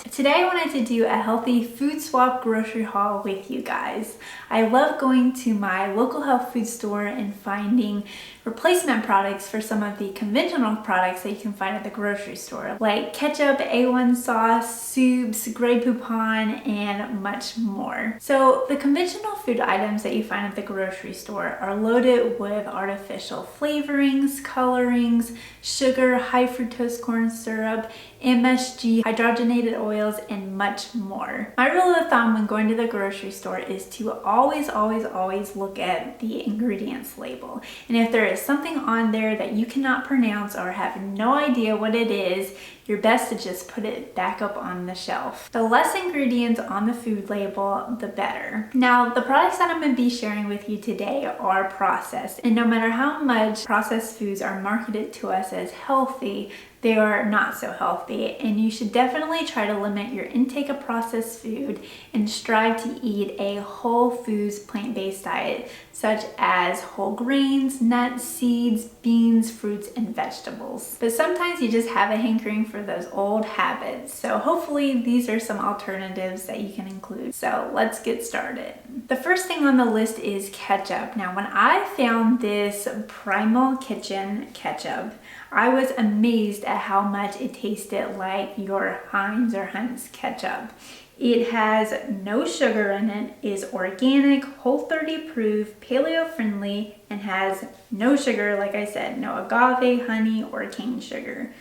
Today I wanted to do a healthy food swap grocery haul with you guys. I love going to my local health food store and finding replacement products for some of the conventional products that you can find at the grocery store, like ketchup, A1 sauce, soups, Grey Poupon, and much more. So the conventional food items that you find at the grocery store are loaded with artificial flavorings, colorings, sugar, high fructose corn syrup, MSG, hydrogenated oils, and much more. My rule of thumb when going to the grocery store is to always look at the ingredients label. And if there is something on there that you cannot pronounce or have no idea what it is, you're best to just put it back up on the shelf. The less ingredients on the food label, the better. Now, the products that I'm going to be sharing with you today are processed, and no matter how much processed foods are marketed to us as healthy, they are not so healthy, and you should definitely try to limit your intake of processed food and strive to eat a whole foods plant-based diet, such as whole grains, nuts, seeds, beans, fruits, and vegetables. But sometimes you just have a hankering for those old habits, so hopefully these are some alternatives that you can include. So let's get started. The first thing on the list is ketchup. Now, when I found this Primal Kitchen ketchup, I was amazed at how much it tasted like your Heinz or Hunt's ketchup. It has no sugar in it, is organic, Whole30 approved, paleo friendly, and has no sugar, like I said, no agave, honey, or cane sugar.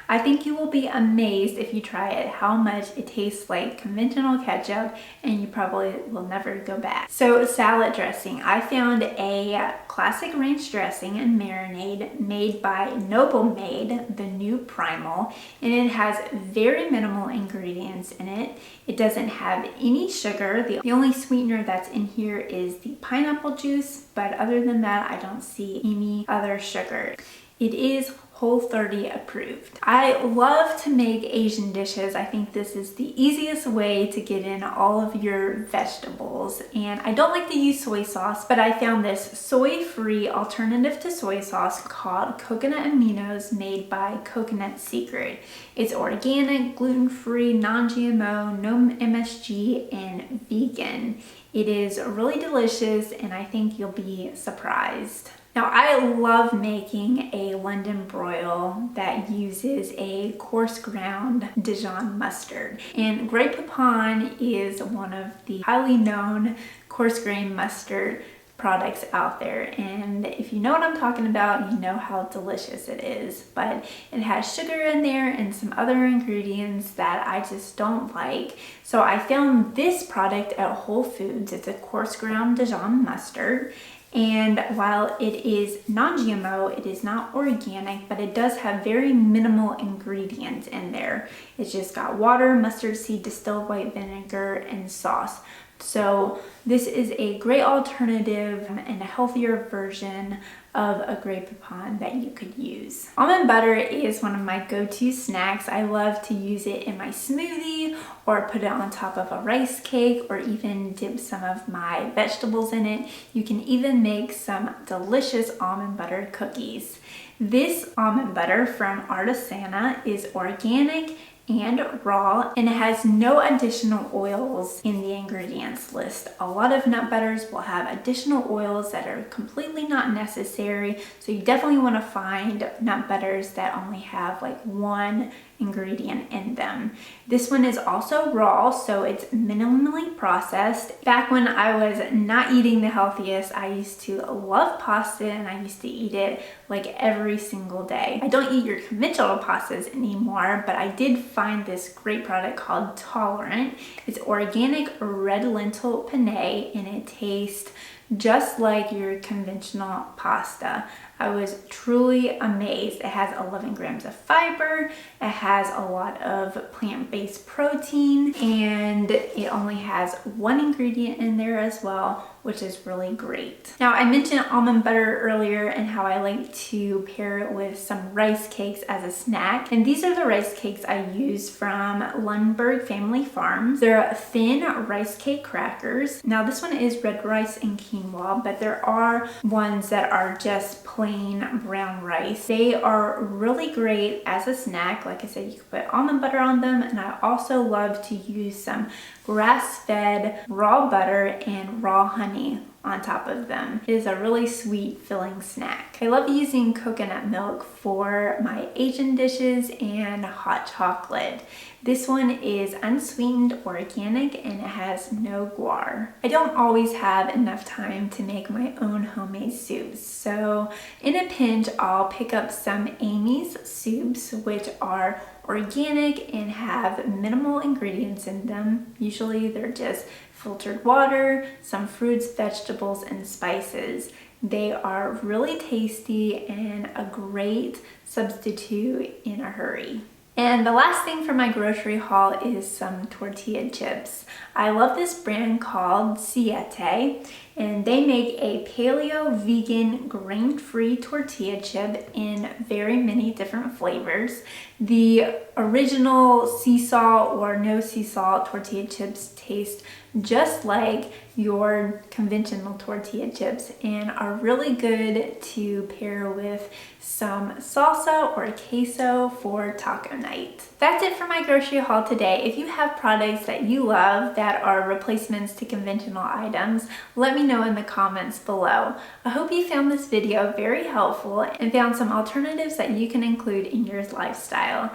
I think you will be amazed if you try it how much it tastes like conventional ketchup, and you probably will never go back. So salad dressing. I found a classic ranch dressing and marinade made by Noble Made, the new Primal, and it has very minimal ingredients in it. It doesn't have any sugar. The only sweetener that's in here is the pineapple juice, but other than that, I don't see any other sugar. It is Whole30 approved. I love to make Asian dishes. I think this is the easiest way to get in all of your vegetables. And I don't like to use soy sauce, but I found this soy-free alternative to soy sauce called Coconut Aminos made by Coconut Secret. It's organic, gluten-free, non-GMO, no MSG, and vegan. It is really delicious, and I think you'll be surprised. Now, I love making a London broil that uses a coarse ground Dijon mustard. And Grey Poupon is one of the highly known coarse grain mustard products out there. And if you know what I'm talking about, you know how delicious it is. But it has sugar in there and some other ingredients that I just don't like. So I found this product at Whole Foods. It's a coarse ground Dijon mustard. And while it is non-GMO, it is not organic, but it does have very minimal ingredients in there. It's just got water, mustard seed, distilled white vinegar, and sauce. So this is a great alternative and a healthier version of a Grey Poupon that you could use. Almond butter is one of my go-to snacks. I love to use it in my smoothie or put it on top of a rice cake or even dip some of my vegetables in it. You can even make some delicious almond butter cookies. This almond butter from Artisana is organic and raw, and it has no additional oils in the ingredients list. A lot of nut butters will have additional oils that are completely not necessary, so you definitely want to find nut butters that only have like one ingredient in them. This one is also raw, so it's minimally processed. Back when I was not eating the healthiest, I used to love pasta, and I used to eat it like every single day. I don't eat your conventional pastas anymore, but I did find this great product called Tolerant. It's organic red lentil penne, and it tastes just like your conventional pasta. I was truly amazed. It has 11 grams of fiber, it has a lot of plant-based protein, and it only has one ingredient in there as well, which is really great. Now, I mentioned almond butter earlier and how I like to pair it with some rice cakes as a snack. And these are the rice cakes I use from Lundberg Family Farms. They're thin rice cake crackers. Now, this one is red rice and quinoa, but there are ones that are just plain plain brown rice. They are really great as a snack. Like I said, you can put almond butter on them, and I also love to use some grass-fed raw butter and raw honey on top of them. It is a really sweet filling snack. I love using coconut milk for my Asian dishes and hot chocolate. This one is unsweetened, organic, and it has no guar. I don't always have enough time to make my own homemade soups, so in a pinch I'll pick up some Amy's soups, which are organic and have minimal ingredients in them. Usually they're just filtered water, some fruits, vegetables, and spices. They are really tasty and a great substitute in a hurry. And the last thing for my grocery haul is some tortilla chips. I love this brand called Siete, and they make a paleo vegan grain-free tortilla chip in very many different flavors. The original sea salt or no sea salt tortilla chips taste just like your conventional tortilla chips and are really good to pair with some salsa or queso for taco night. That's it for my grocery haul today. If you have products that you love that are replacements to conventional items, let me know in the comments below. I hope you found this video very helpful and found some alternatives that you can include in your lifestyle.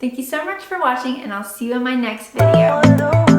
Thank you so much for watching, and I'll see you in my next video.